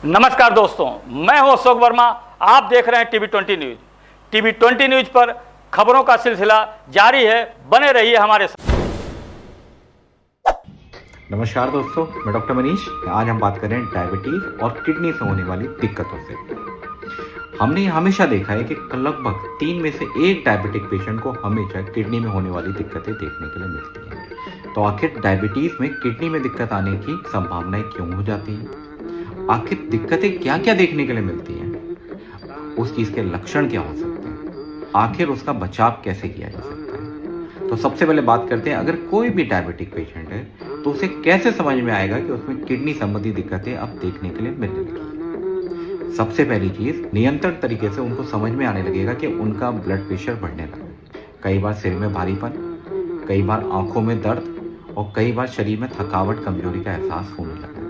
नमस्कार दोस्तों, मैं हूं अशोक वर्मा। आप देख रहे हैं टीवी 20 न्यूज। टीवी 20 न्यूज पर खबरों का सिलसिला जारी है। बने रहिए हमारे साथ। नमस्कार दोस्तों, मैं डॉक्टर मनीष। आज हम बात कर रहे हैं डायबिटीज और किडनी से होने वाली दिक्कतों से। हमने हमेशा देखा है कि लगभग 3 में से 1 डायबिटिक पेशेंट को हमेशा किडनी में होने वाली दिक्कतें देखने के लिए मिलती हैं। तो आखिर डायबिटीज में किडनी में दिक्कत आने की संभावनाएं क्यों हो जाती हैं? आखिर दिक्कतें क्या क्या देखने के लिए मिलती हैं? उस चीज के लक्षण क्या हो सकते हैं? आखिर उसका बचाव कैसे किया जा सकता है? तो सबसे पहले बात करते हैं, अगर कोई भी डायबिटिक पेशेंट है तो उसे कैसे समझ में आएगा कि उसमें किडनी संबंधी दिक्कतें अब देखने के लिए मिलने लगी। सबसे पहली चीज, नियंत्रण तरीके से उनको समझ में आने लगेगा कि उनका ब्लड प्रेशर बढ़ने लगा। कई बार सिर में भारीपन, कई बार आंखों में दर्द और कई बार शरीर में थकावट, कमजोरी का एहसास होने लगा।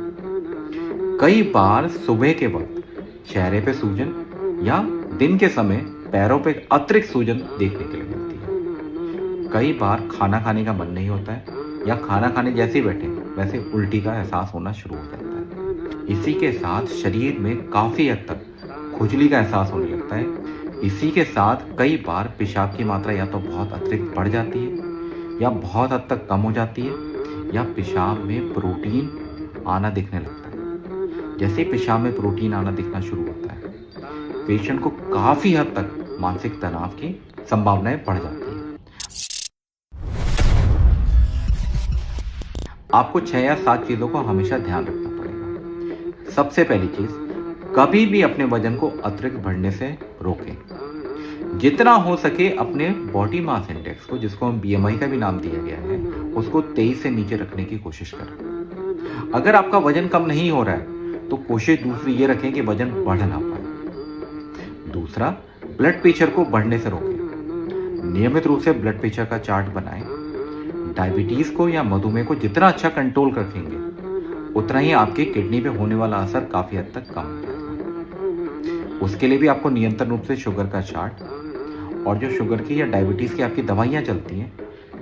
कई बार सुबह के वक्त चेहरे पे सूजन या दिन के समय पैरों पे अतिरिक्त सूजन देखने के लिए मिलती है। कई बार खाना खाने का मन नहीं होता है या खाना खाने जैसे ही बैठे वैसे उल्टी का एहसास होना शुरू हो जाता है। इसी के साथ शरीर में काफी हद तक खुजली का एहसास होने लगता है। इसी के साथ कई बार पेशाब की मात्रा या तो बहुत अतिरिक्त बढ़ जाती है या बहुत हद तक कम हो जाती है, या पेशाब में प्रोटीन आना दिखने लगता है। जैसे पेशाब में प्रोटीन आना दिखना शुरू होता है, पेशेंट को काफी हद तक मानसिक तनाव की संभावनाएं बढ़ जाती है। आपको 6 या 7 चीजों को हमेशा ध्यान रखना पड़ेगा। सबसे पहली चीज, कभी भी अपने वजन को अतिरिक्त बढ़ने से रोकें। जितना हो सके अपने बॉडी मास इंडेक्स को, जिसको हम BMI का भी नाम दिया गया है, उसको 23 से नीचे रखने की कोशिश करें। अगर आपका वजन कम नहीं हो रहा है तो कोशिश दूसरी ये रखें कि वजन बढ़ ना पाए। दूसरा, ब्लड प्रेशर को बढ़ने से रोकें। नियमित रूप से ब्लड प्रेशर का चार्ट बनाएं। डायबिटीज को या मधुमेह को जितना अच्छा कंट्रोल रखेंगे उतना ही आपके किडनी पे होने वाला असर काफी हद तक कम हो जाएगा। उसके लिए भी आपको नियंत्रण रूप से शुगर का चार्ट, और जो शुगर की या डायबिटीज की आपकी दवाइयां चलती हैं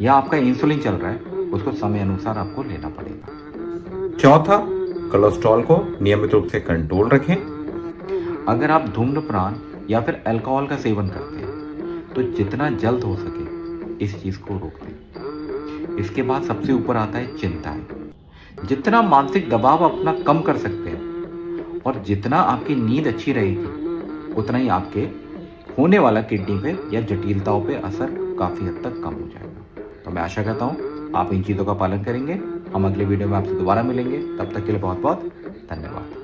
या आपका इंसुलिन चल रहा है, उसको समय अनुसार आपको लेना पड़ेगा। चौथा, कोलेस्ट्रॉल को नियमित रूप से कंट्रोल रखें। अगर आप धूम्रपान या फिर अल्कोहल का सेवन करते हैं तो जितना जल्द हो सके इस चीज को रोक दें। इसके बाद सबसे ऊपर आता है चिंताएं। जितना मानसिक दबाव अपना कम कर सकते हैं और जितना आपकी नींद अच्छी रहेगी, उतना ही आपके होने वाला किडनी पे या जटिलताओं पे असर काफी हद तक कम हो जाएगा। तो मैं आशा करता हूं आप इन चीजों का पालन करेंगे। हम अगले वीडियो में आपसे दोबारा मिलेंगे। तब तक के लिए बहुत बहुत धन्यवाद।